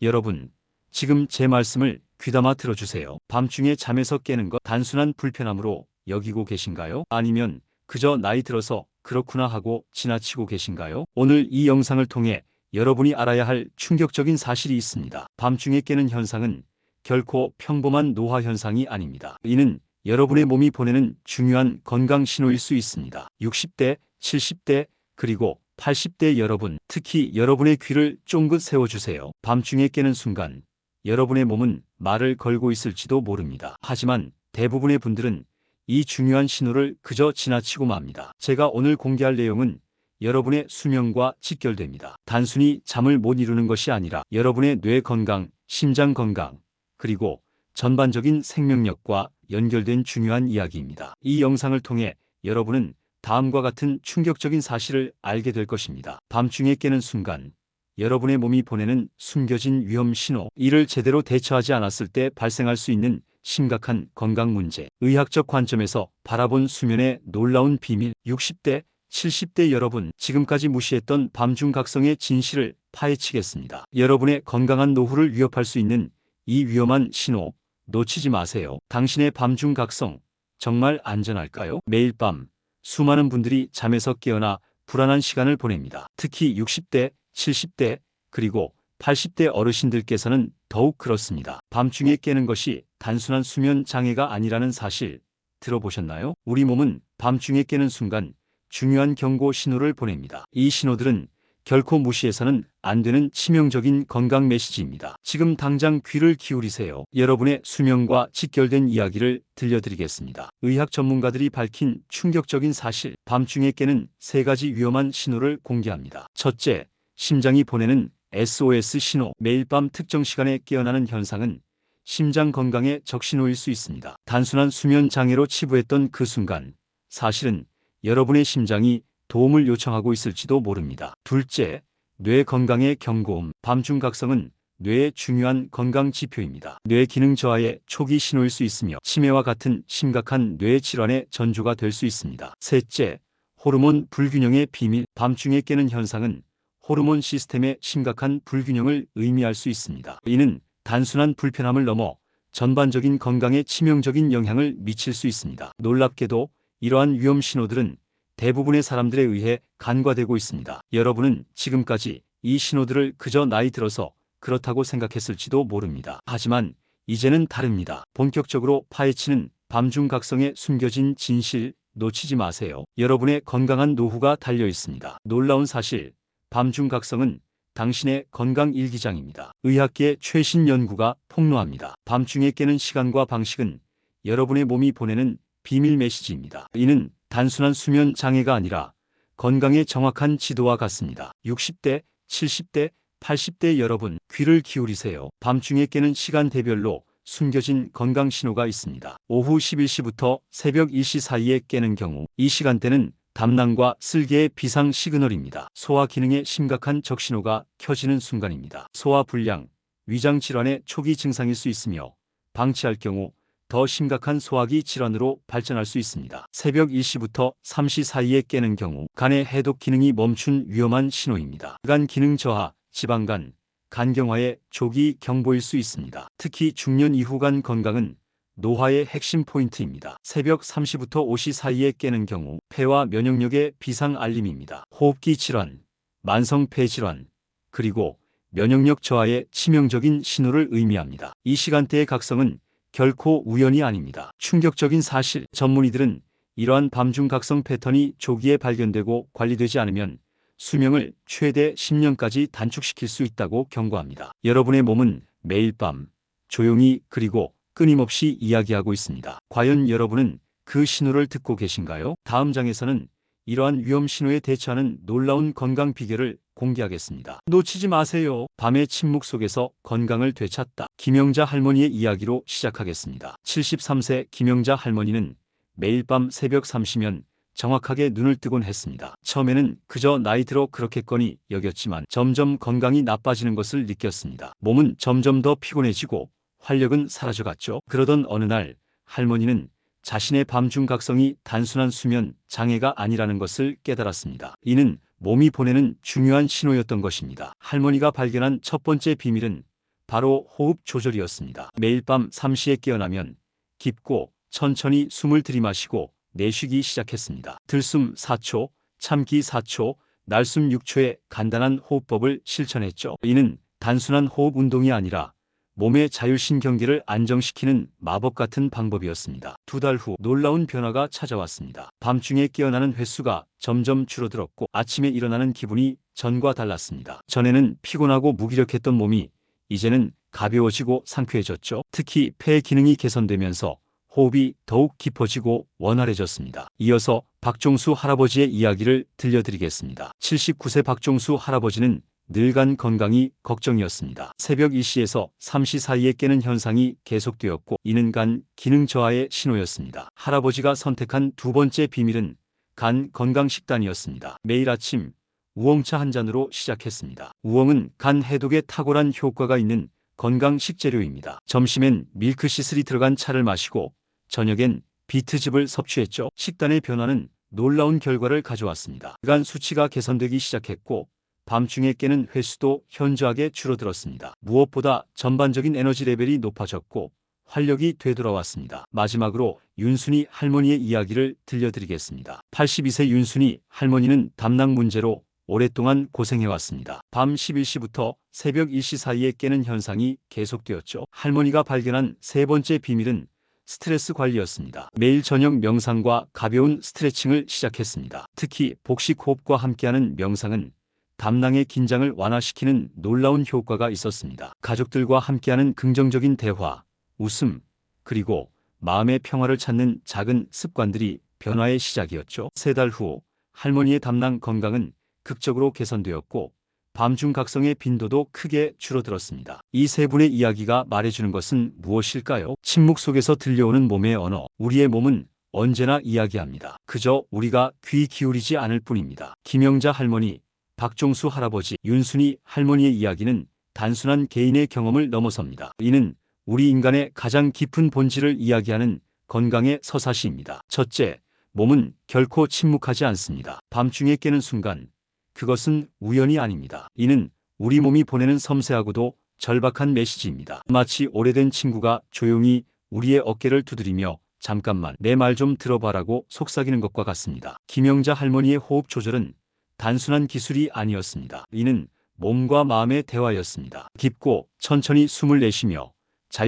여러분, 지금 제 말씀을 귀담아 들어주세요. 밤중에 잠에서 깨는 것 단순한 불편함으로 여기고 계신가요? 아니면 그저 나이 들어서 그렇구나 하고 지나치고 계신가요? 오늘 이 영상을 통해 여러분이 알아야 할 충격적인 사실이 있습니다. 밤중에 깨는 현상은 결코 평범한 노화 현상이 아닙니다. 이는 여러분의 몸이 보내는 중요한 건강 신호일 수 있습니다. 60대, 70대, 그리고 80대 여러분, 특히 여러분의 귀를 쫑긋 세워주세요. 밤중에 깨는 순간 여러분의 몸은 말을 걸고 있을지도 모릅니다. 하지만 대부분의 분들은 이 중요한 신호를 그저 지나치고 맙니다. 제가 오늘 공개할 내용은 여러분의 수명과 직결됩니다. 단순히 잠을 못 이루는 것이 아니라 여러분의 뇌 건강, 심장 건강, 그리고 전반적인 생명력과 연결된 중요한 이야기입니다. 이 영상을 통해 여러분은 다음과 같은 충격적인 사실을 알게 될 것입니다. 밤중에 깨는 순간 여러분의 몸이 보내는 숨겨진 위험 신호, 이를 제대로 대처하지 않았을 때 발생할 수 있는 심각한 건강 문제, 의학적 관점에서 바라본 수면의 놀라운 비밀. 60대, 70대 여러분, 지금까지 무시했던 밤중각성의 진실을 파헤치겠습니다. 여러분의 건강한 노후를 위협할 수 있는 이 위험한 신호 놓치지 마세요. 당신의 밤중각성 정말 안전할까요? 매일 밤 수많은 분들이 잠에서 깨어나 불안한 시간을 보냅니다. 특히 60대, 70대, 그리고 80대 어르신들께서는 더욱 그렇습니다. 밤중에 깨는 것이 단순한 수면 장애가 아니라는 사실 들어보셨나요? 우리 몸은 밤중에 깨는 순간 중요한 경고 신호를 보냅니다. 이 신호들은 결코 무시해서는 안 되는 치명적인 건강 메시지입니다. 지금 당장 귀를 기울이세요. 여러분의 수명과 직결된 이야기를 들려드리겠습니다. 의학 전문가들이 밝힌 충격적인 사실, 밤중에 깨는 3가지 위험한 신호를 공개합니다. 첫째, 심장이 보내는 SOS 신호. 매일 밤 특정 시간에 깨어나는 현상은 심장 건강의 적신호일 수 있습니다. 단순한 수면 장애로 치부했던 그 순간, 사실은 여러분의 심장이 도움을 요청하고 있을지도 모릅니다. 둘째, 뇌 건강의 경고음. 밤중각성은 뇌의 중요한 건강 지표입니다. 뇌 기능 저하의 초기 신호일 수 있으며 치매와 같은 심각한 뇌 질환의 전조가 될 수 있습니다. 셋째, 호르몬 불균형의 비밀. 밤중에 깨는 현상은 호르몬 시스템의 심각한 불균형을 의미할 수 있습니다. 이는 단순한 불편함을 넘어 전반적인 건강에 치명적인 영향을 미칠 수 있습니다. 놀랍게도 이러한 위험 신호들은 대부분의 사람들에 의해 간과되고 있습니다. 여러분은 지금까지 이 신호들을 그저 나이 들어서 그렇다고 생각했을지도 모릅니다. 하지만 이제는 다릅니다. 본격적으로 파헤치는 밤중각성의 숨겨진 진실 놓치지 마세요. 여러분의 건강한 노후가 달려 있습니다. 놀라운 사실, 밤중각성은 당신의 건강 일기장입니다. 의학계의 최신 연구가 폭로합니다. 밤중에 깨는 시간과 방식은 여러분의 몸이 보내는 비밀 메시지입니다. 이는 단순한 수면 장애가 아니라 건강의 정확한 지도와 같습니다. 60대, 70대, 80대 여러분, 귀를 기울이세요. 밤중에 깨는 시간대별로 숨겨진 건강 신호가 있습니다. 오후 11시부터 새벽 1시 사이에 깨는 경우, 이 시간대는 담낭과 쓸개의 비상 시그널입니다. 소화 기능의 심각한 적신호가 켜지는 순간입니다. 소화 불량, 위장 질환의 초기 증상일 수 있으며 방치할 경우 더 심각한 소화기 질환으로 발전할 수 있습니다. 새벽 1시부터 3시 사이에 깨는 경우 간의 해독 기능이 멈춘 위험한 신호입니다. 간 기능 저하, 지방간, 간경화의 조기 경보일 수 있습니다. 특히 중년 이후 간 건강은 노화의 핵심 포인트입니다. 새벽 3시부터 5시 사이에 깨는 경우 폐와 면역력의 비상 알림입니다. 호흡기 질환, 만성 폐질환, 그리고 면역력 저하의 치명적인 신호를 의미합니다. 이 시간대의 각성은 결코 우연이 아닙니다. 충격적인 사실, 전문의들은 이러한 밤중각성 패턴이 조기에 발견되고 관리되지 않으면 수명을 최대 10년까지 단축시킬 수 있다고 경고합니다. 여러분의 몸은 매일 밤 조용히 그리고 끊임없이 이야기하고 있습니다. 과연 여러분은 그 신호를 듣고 계신가요? 다음 장에서는 이러한 위험 신호에 대처하는 놀라운 건강 비결을 공개하겠습니다. 놓치지 마세요. 밤의 침묵 속에서 건강을 되찾다. 김영자 할머니의 이야기로 시작하겠습니다. 73세 김영자 할머니는 매일 밤 새벽 3시면 정확하게 눈을 뜨곤 했습니다. 처음에는 그저 나이 들어 그렇겠거니 여겼지만 점점 건강이 나빠지는 것을 느꼈습니다. 몸은 점점 더 피곤해지고 활력은 사라져갔죠. 그러던 어느 날 할머니는 자신의 밤중각성이 단순한 수면 장애가 아니라는 것을 깨달았습니다. 이는 몸이 보내는 중요한 신호였던 것입니다. 할머니가 발견한 첫 번째 비밀은 바로 호흡 조절이었습니다. 매일 밤 3시에 깨어나면 깊고 천천히 숨을 들이마시고 내쉬기 시작했습니다. 들숨 4초, 참기 4초, 날숨 6초의 간단한 호흡법을 실천했죠. 이는 단순한 호흡 운동이 아니라 몸의 자율신경계를 안정시키는 마법 같은 방법이었습니다. 2달 후 놀라운 변화가 찾아왔습니다. 밤중에 깨어나는 횟수가 점점 줄어들었고 아침에 일어나는 기분이 전과 달랐습니다. 전에는 피곤하고 무기력했던 몸이 이제는 가벼워지고 상쾌해졌죠. 특히 폐 기능이 개선되면서 호흡이 더욱 깊어지고 원활해졌습니다. 이어서 박종수 할아버지의 이야기를 들려드리겠습니다. 79세 박종수 할아버지는 늘 건강이 걱정이었습니다. 새벽 2시에서 3시 사이에 깨는 현상이 계속되었고 이는 간 기능 저하의 신호였습니다. 할아버지가 선택한 두 번째 비밀은 간 건강 식단이었습니다. 매일 아침 우엉차 한 잔으로 시작했습니다. 우엉은 간 해독에 탁월한 효과가 있는 건강 식재료입니다. 점심엔 밀크시슬이 들어간 차를 마시고 저녁엔 비트즙을 섭취했죠. 식단의 변화는 놀라운 결과를 가져왔습니다. 간 수치가 개선되기 시작했고 밤중에 깨는 횟수도 현저하게 줄어들었습니다. 무엇보다 전반적인 에너지 레벨이 높아졌고 활력이 되돌아왔습니다. 마지막으로 윤순이 할머니의 이야기를 들려드리겠습니다. 82세 윤순이 할머니는 담낭 문제로 오랫동안 고생해왔습니다. 밤 11시부터 새벽 1시 사이에 깨는 현상이 계속되었죠. 할머니가 발견한 세 번째 비밀은 스트레스 관리였습니다. 매일 저녁 명상과 가벼운 스트레칭을 시작했습니다. 특히 복식 호흡과 함께하는 명상은 담낭의 긴장을 완화시키는 놀라운 효과가 있었습니다. 가족들과 함께하는 긍정적인 대화, 웃음, 그리고 마음의 평화를 찾는 작은 습관들이 변화의 시작이었죠. 3달 후 할머니의 담낭 건강은 극적으로 개선되었고 밤중 각성의 빈도도 크게 줄어들었습니다. 이 세 분의 이야기가 말해주는 것은 무엇일까요? 침묵 속에서 들려오는 몸의 언어. 우리의 몸은 언제나 이야기합니다. 그저 우리가 귀 기울이지 않을 뿐입니다. 김영자 할머니, 박종수 할아버지, 윤순이 할머니의 이야기는 단순한 개인의 경험을 넘어섭니다. 이는 우리 인간의 가장 깊은 본질을 이야기하는 건강의 서사시입니다. 첫째, 몸은 결코 침묵하지 않습니다. 밤중에 깨는 순간 그것은 우연이 아닙니다. 이는 우리 몸이 보내는 섬세하고도 절박한 메시지입니다. 마치 오래된 친구가 조용히 우리의 어깨를 두드리며 잠깐만 내 말 좀 들어봐라고 속삭이는 것과 같습니다. 김영자 할머니의 호흡 조절은 단순한 기술이 아니었습니다. 이는 몸과 마음의 대화였습니다. 깊고 천천히 숨을 내쉬며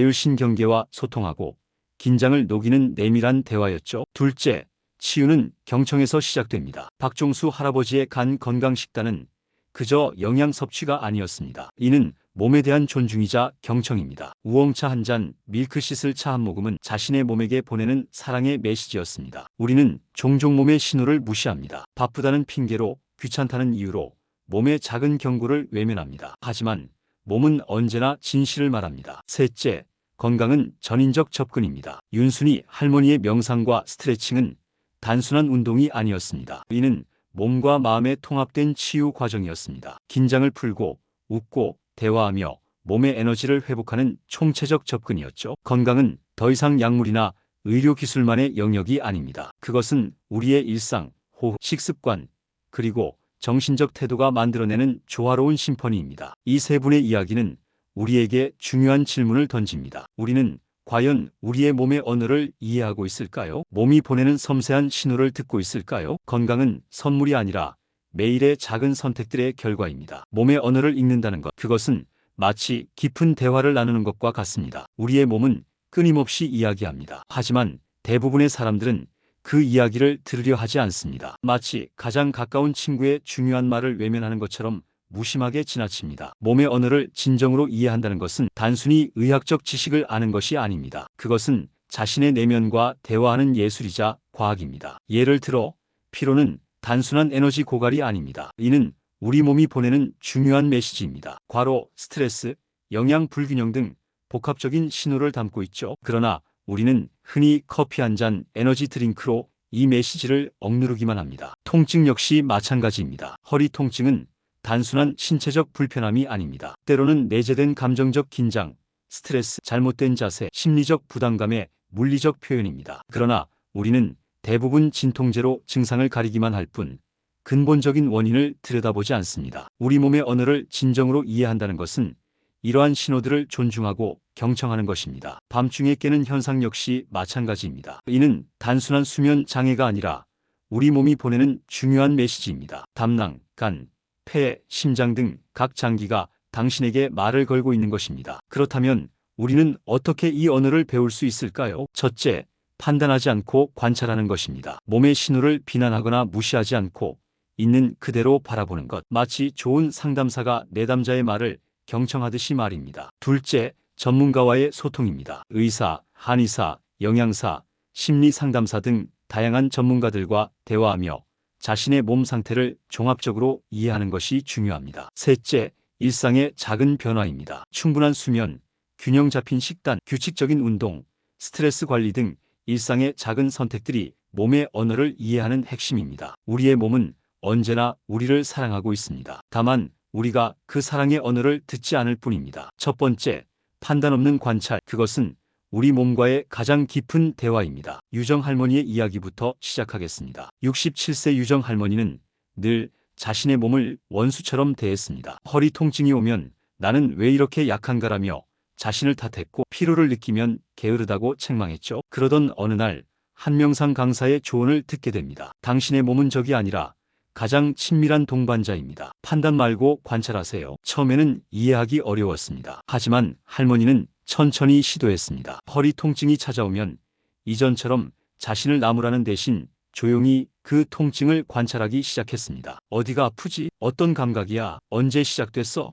자율신경계와 소통하고 긴장을 녹이는 내밀한 대화였죠. 둘째, 치유는 경청에서 시작됩니다. 박종수 할아버지의 간 건강 식단은 그저 영양 섭취가 아니었습니다. 이는 몸에 대한 존중이자 경청입니다. 우엉차 한 잔, 밀크시슬 차 한 모금은 자신의 몸에게 보내는 사랑의 메시지였습니다. 우리는 종종 몸의 신호를 무시합니다. 바쁘다는 핑계로, 귀찮다는 이유로 몸의 작은 경고를 외면합니다. 하지만 몸은 언제나 진실을 말합니다. 셋째, 건강은 전인적 접근입니다. 윤순이 할머니의 명상과 스트레칭은 단순한 운동이 아니었습니다. 이는 몸과 마음의 통합된 치유 과정이었습니다. 긴장을 풀고 웃고 대화하며 몸의 에너지를 회복하는 총체적 접근이었죠. 건강은 더 이상 약물이나 의료기술만의 영역이 아닙니다. 그것은 우리의 일상, 호흡, 식습관, 그리고 정신적 태도가 만들어내는 조화로운 심포니입니다. 이 세 분의 이야기는 우리에게 중요한 질문을 던집니다. 우리는 과연 우리의 몸의 언어를 이해하고 있을까요? 몸이 보내는 섬세한 신호를 듣고 있을까요? 건강은 선물이 아니라 매일의 작은 선택들의 결과입니다. 몸의 언어를 읽는다는 것, 그것은 마치 깊은 대화를 나누는 것과 같습니다. 우리의 몸은 끊임없이 이야기합니다. 하지만 대부분의 사람들은 그 이야기를 들으려 하지 않습니다. 마치 가장 가까운 친구의 중요한 말을 외면하는 것처럼 무심하게 지나칩니다. 몸의 언어를 진정으로 이해한다는 것은 단순히 의학적 지식을 아는 것이 아닙니다. 그것은 자신의 내면과 대화하는 예술이자 과학입니다. 예를 들어 피로는 단순한 에너지 고갈이 아닙니다. 이는 우리 몸이 보내는 중요한 메시지입니다. 과로, 스트레스, 영양 불균형 등 복합적인 신호를 담고 있죠. 그러나 우리는 흔히 커피 한 잔, 에너지 드링크로 이 메시지를 억누르기만 합니다. 통증 역시 마찬가지입니다. 허리 통증은 단순한 신체적 불편함이 아닙니다. 때로는 내재된 감정적 긴장, 스트레스, 잘못된 자세, 심리적 부담감의 물리적 표현입니다. 그러나 우리는 대부분 진통제로 증상을 가리기만 할 뿐 근본적인 원인을 들여다보지 않습니다. 우리 몸의 언어를 진정으로 이해한다는 것은 이러한 신호들을 존중하고 경청하는 것입니다. 밤중에 깨는 현상 역시 마찬가지입니다. 이는 단순한 수면 장애가 아니라 우리 몸이 보내는 중요한 메시지입니다. 담낭, 간, 폐, 심장 등 각 장기가 당신에게 말을 걸고 있는 것입니다. 그렇다면 우리는 어떻게 이 언어를 배울 수 있을까요? 첫째, 판단하지 않고 관찰하는 것입니다. 몸의 신호를 비난하거나 무시하지 않고 있는 그대로 바라보는 것. 마치 좋은 상담사가 내담자의 말을 경청하듯이 말입니다. 둘째, 전문가와의 소통입니다. 의사, 한의사, 영양사, 심리상담사 등 다양한 전문가들과 대화하며 자신의 몸 상태를 종합적으로 이해하는 것이 중요합니다. 셋째, 일상의 작은 변화입니다. 충분한 수면, 균형 잡힌 식단, 규칙적인 운동, 스트레스 관리 등 일상의 작은 선택들이 몸의 언어를 이해하는 핵심입니다. 우리의 몸은 언제나 우리를 사랑하고 있습니다. 다만 우리가 그 사랑의 언어를 듣지 않을 뿐입니다. 첫 번째, 판단 없는 관찰. 그것은 우리 몸과의 가장 깊은 대화입니다. 유정 할머니의 이야기부터 시작하겠습니다. 67세 유정 할머니는 늘 자신의 몸을 원수처럼 대했습니다. 허리 통증이 오면 나는 왜 이렇게 약한가라며 자신을 탓했고, 피로를 느끼면 게으르다고 책망했죠. 그러던 어느 날 한명상 강사의 조언을 듣게 됩니다. 당신의 몸은 적이 아니라 가장 친밀한 동반자입니다. 판단 말고 관찰하세요. 처음에는 이해하기 어려웠습니다. 하지만 할머니는 천천히 시도했습니다. 허리 통증이 찾아오면 이전처럼 자신을 나무라는 대신 조용히 그 통증을 관찰하기 시작했습니다. 어디가 아프지? 어떤 감각이야? 언제 시작됐어?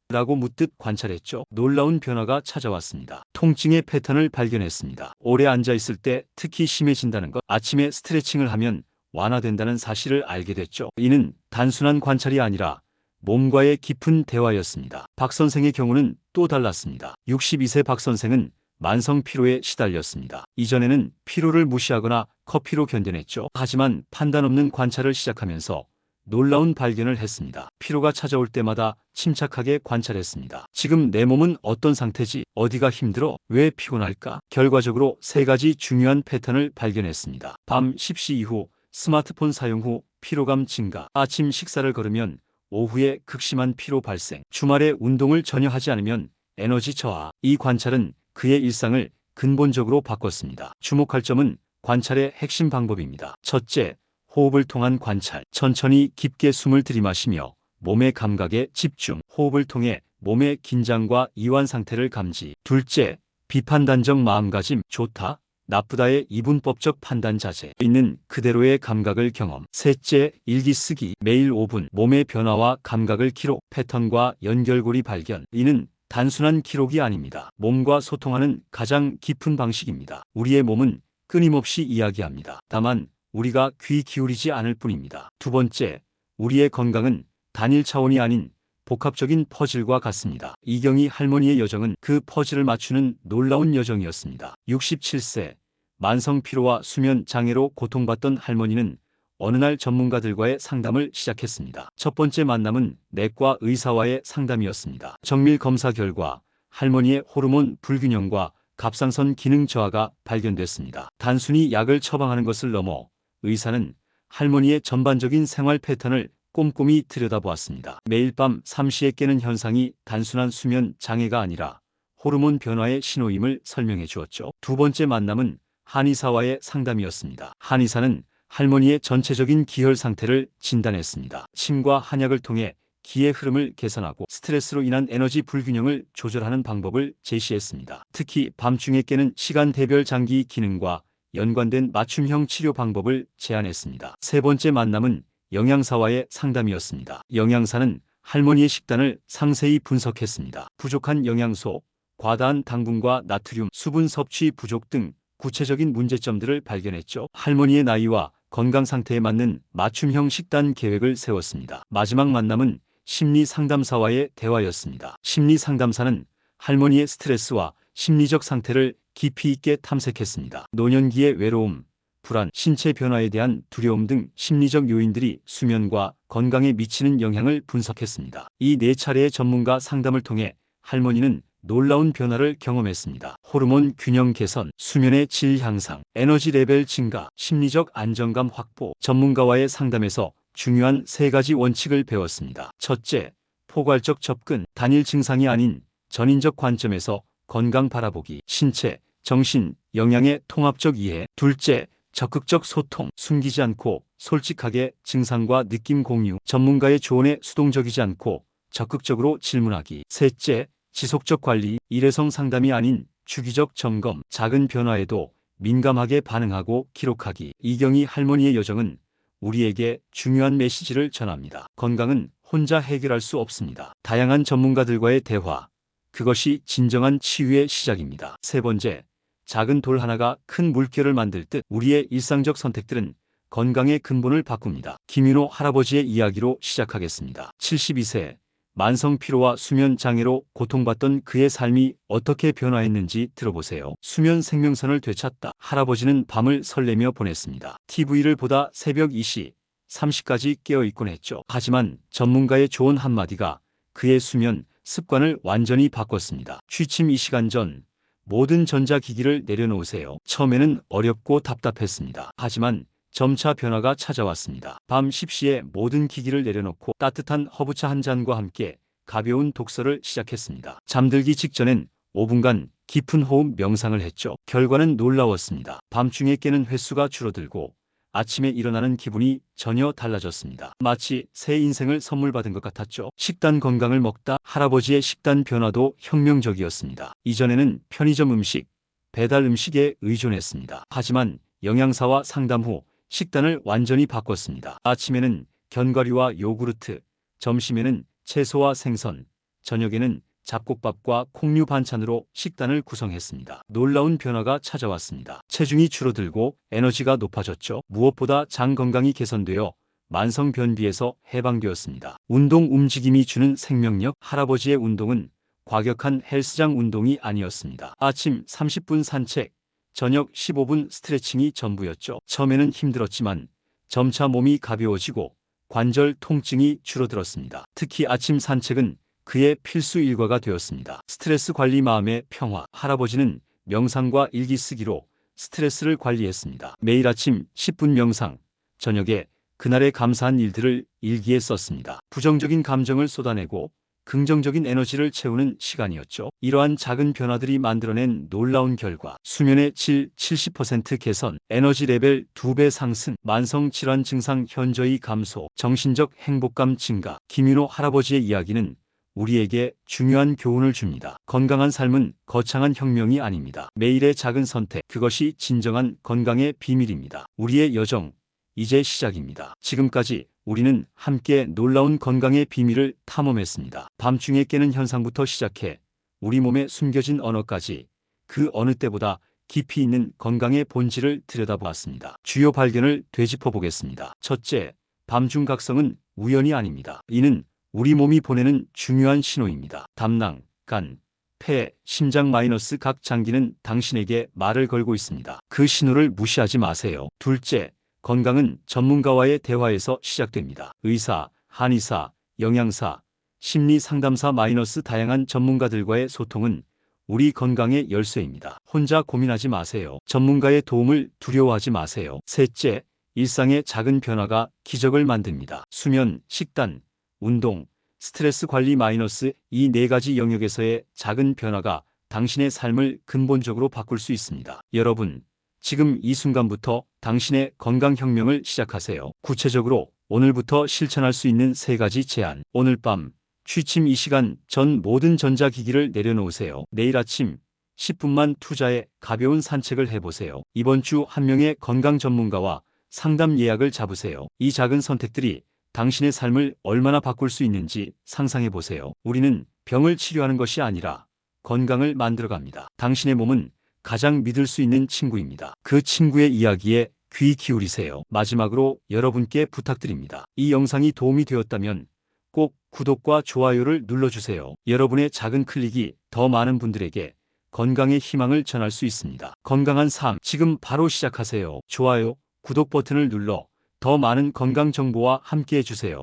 라고 묻듯 관찰했죠. 놀라운 변화가 찾아왔습니다. 통증의 패턴을 발견했습니다. 오래 앉아있을 때 특히 심해진다는 것, 아침에 스트레칭을 하면 완화된다는 사실을 알게 됐죠. 이는 단순한 관찰이 아니라 몸과의 깊은 대화였습니다. 박 선생의 경우는 또 달랐습니다. 62세 박 선생은 만성 피로에 시달렸습니다. 이전에는 피로를 무시하거나 커피로 견뎌냈죠. 하지만 판단 없는 관찰을 시작하면서 놀라운 발견을 했습니다. 피로가 찾아올 때마다 침착하게 관찰했습니다. 지금 내 몸은 어떤 상태지? 어디가 힘들어? 왜 피곤할까? 결과적으로 세 가지 중요한 패턴을 발견했습니다. 밤 10시 이후 스마트폰 사용 후 피로감 증가, 아침 식사를 거르면 오후에 극심한 피로 발생, 주말에 운동을 전혀 하지 않으면 에너지 저하. 이 관찰은 그의 일상을 근본적으로 바꿨습니다. 주목할 점은 관찰의 핵심 방법입니다. 첫째, 호흡을 통한 관찰. 천천히 깊게 숨을 들이마시며 몸의 감각에 집중. 호흡을 통해 몸의 긴장과 이완 상태를 감지. 둘째, 비판단적 마음가짐. 좋다, 나쁘다의 이분법적 판단 자제. 있는 그대로의 감각을 경험. 셋째, 일기 쓰기. 매일 5분 몸의 변화와 감각을 기록. 패턴과 연결고리 발견. 이는 단순한 기록이 아닙니다. 몸과 소통하는 가장 깊은 방식입니다. 우리의 몸은 끊임없이 이야기합니다. 다만 우리가 귀 기울이지 않을 뿐입니다. 두 번째, 우리의 건강은 단일 차원이 아닌 복합적인 퍼즐과 같습니다. 이경희 할머니의 여정은 그 퍼즐을 맞추는 놀라운 여정이었습니다. 67세, 만성 피로와 수면 장애로 고통받던 할머니는 어느 날 전문가들과의 상담을 시작했습니다. 첫 번째 만남은 내과 의사와의 상담이었습니다. 정밀 검사 결과 할머니의 호르몬 불균형과 갑상선 기능 저하가 발견됐습니다. 단순히 약을 처방하는 것을 넘어 의사는 할머니의 전반적인 생활 패턴을 꼼꼼히 들여다보았습니다. 매일 밤 3시에 깨는 현상이 단순한 수면 장애가 아니라 호르몬 변화의 신호임을 설명해 주었죠. 두 번째 만남은 한의사와의 상담이었습니다. 한의사는 할머니의 전체적인 기혈 상태를 진단했습니다. 침과 한약을 통해 기의 흐름을 개선하고 스트레스로 인한 에너지 불균형을 조절하는 방법을 제시했습니다. 특히 밤중에 깨는 시간대별 장기 기능과 연관된 맞춤형 치료 방법을 제안했습니다. 세 번째 만남은 영양사와의 상담이었습니다. 영양사는 할머니의 식단을 상세히 분석했습니다. 부족한 영양소, 과다한 당분과 나트륨, 수분 섭취 부족 등 구체적인 문제점들을 발견했죠. 할머니의 나이와 건강 상태에 맞는 맞춤형 식단 계획을 세웠습니다. 마지막 만남은 심리 상담사와의 대화였습니다. 심리 상담사는 할머니의 스트레스와 심리적 상태를 깊이 있게 탐색했습니다. 노년기의 외로움, 불안, 신체 변화에 대한 두려움 등 심리적 요인들이 수면과 건강에 미치는 영향을 분석했습니다. 이 네 차례의 전문가 상담을 통해 할머니는 놀라운 변화를 경험했습니다. 호르몬 균형 개선, 수면의 질 향상, 에너지 레벨 증가, 심리적 안정감 확보. 전문가와의 상담에서 중요한 세 가지 원칙을 배웠습니다. 첫째, 포괄적 접근. 단일 증상이 아닌 전인적 관점에서 건강 바라보기. 신체, 정신, 영양의 통합적 이해. 둘째, 적극적 소통. 숨기지 않고 솔직하게 증상과 느낌 공유. 전문가의 조언에 수동적이지 않고 적극적으로 질문하기. 셋째, 지속적 관리. 일회성 상담이 아닌 주기적 점검. 작은 변화에도 민감하게 반응하고 기록하기. 이경희 할머니의 여정은 우리에게 중요한 메시지를 전합니다. 건강은 혼자 해결할 수 없습니다. 다양한 전문가들과의 대화. 그것이 진정한 치유의 시작입니다. 세 번째, 작은 돌 하나가 큰 물결을 만들 듯. 우리의 일상적 선택들은 건강의 근본을 바꿉니다. 김윤호 할아버지의 이야기로 시작하겠습니다. 72세, 만성 피로와 수면 장애로 고통받던 그의 삶이 어떻게 변화했는지 들어보세요. 수면 생명선을 되찾다. 할아버지는 밤을 설레며 보냈습니다. TV를 보다 새벽 2시, 3시까지 깨어있곤 했죠. 하지만 전문가의 조언 한마디가 그의 수면 습관을 완전히 바꿨습니다. 취침 2시간 전 모든 전자기기를 내려놓으세요. 처음에는 어렵고 답답했습니다. 하지만 점차 변화가 찾아왔습니다. 밤 10시에 모든 기기를 내려놓고 따뜻한 허브차 한 잔과 함께 가벼운 독서를 시작했습니다. 잠들기 직전엔 5분간 깊은 호흡 명상을 했죠. 결과는 놀라웠습니다. 밤중에 깨는 횟수가 줄어들고 아침에 일어나는 기분이 전혀 달라졌습니다. 마치 새 인생을 선물 받은 것 같았죠. 식단 건강을 먹다. 할아버지의 식단 변화도 혁명적이었습니다. 이전에는 편의점 음식, 배달 음식에 의존했습니다. 하지만 영양사와 상담 후 식단을 완전히 바꿨습니다. 아침에는 견과류와 요구르트, 점심에는 채소와 생선, 저녁에는 잡곡밥과 콩류 반찬으로 식단을 구성했습니다. 놀라운 변화가 찾아왔습니다. 체중이 줄어들고 에너지가 높아졌죠. 무엇보다 장 건강이 개선되어 만성 변비에서 해방되었습니다. 운동 움직임이 주는 생명력. 할아버지의 운동은 과격한 헬스장 운동이 아니었습니다. 아침 30분 산책, 저녁 15분 스트레칭이 전부였죠. 처음에는 힘들었지만 점차 몸이 가벼워지고 관절 통증이 줄어들었습니다. 특히 아침 산책은 그의 필수 일과가 되었습니다. 스트레스 관리, 마음의 평화. 할아버지는 명상과 일기 쓰기로 스트레스를 관리했습니다. 매일 아침 10분 명상, 저녁에 그날의 감사한 일들을 일기에 썼습니다. 부정적인 감정을 쏟아내고 긍정적인 에너지를 채우는 시간이었죠. 이러한 작은 변화들이 만들어낸 놀라운 결과. 수면의 질 70% 개선, 에너지 레벨 2배 상승, 만성 질환 증상 현저히 감소, 정신적 행복감 증가. 김윤호 할아버지의 이야기는 우리에게 중요한 교훈을 줍니다. 건강한 삶은 거창한 혁명이 아닙니다. 매일의 작은 선택, 그것이 진정한 건강의 비밀입니다. 우리의 여정, 이제 시작입니다. 지금까지 우리는 함께 놀라운 건강의 비밀을 탐험했습니다. 밤중에 깨는 현상부터 시작해 우리 몸에 숨겨진 언어까지, 그 어느 때보다 깊이 있는 건강의 본질을 들여다보았습니다. 주요 발견을 되짚어 보겠습니다. 첫째, 밤중 각성은 우연이 아닙니다. 이는 우리 몸이 보내는 중요한 신호입니다. 담낭, 간, 폐, 심장 마이너스 각 장기는 당신에게 말을 걸고 있습니다. 그 신호를 무시하지 마세요. 둘째, 건강은 전문가와의 대화에서 시작됩니다. 의사, 한의사, 영양사, 심리 상담사 마이너스 다양한 전문가들과의 소통은 우리 건강의 열쇠입니다. 혼자 고민하지 마세요. 전문가의 도움을 두려워하지 마세요. 셋째, 일상의 작은 변화가 기적을 만듭니다. 수면, 식단, 운동, 스트레스 관리 마이너스 이 네 가지 영역에서의 작은 변화가 당신의 삶을 근본적으로 바꿀 수 있습니다. 여러분, 지금 이 순간부터 당신의 건강혁명을 시작하세요. 구체적으로 오늘부터 실천할 수 있는 3가지 제안. 오늘 밤 취침 2시간 전 모든 전자기기를 내려놓으세요. 내일 아침 10분만 투자해 가벼운 산책을 해보세요. 이번 주 한 명의 건강 전문가와 상담 예약을 잡으세요. 이 작은 선택들이 당신의 삶을 얼마나 바꿀 수 있는지 상상해 보세요. 우리는 병을 치료하는 것이 아니라 건강을 만들어갑니다. 당신의 몸은 가장 믿을 수 있는 친구입니다. 그 친구의 이야기에 귀 기울이세요. 마지막으로 여러분께 부탁드립니다. 이 영상이 도움이 되었다면 꼭 구독과 좋아요를 눌러주세요. 여러분의 작은 클릭이 더 많은 분들에게 건강의 희망을 전할 수 있습니다. 건강한 삶, 지금 바로 시작하세요. 좋아요, 구독 버튼을 눌러 더 많은 건강 정보와 함께 해주세요.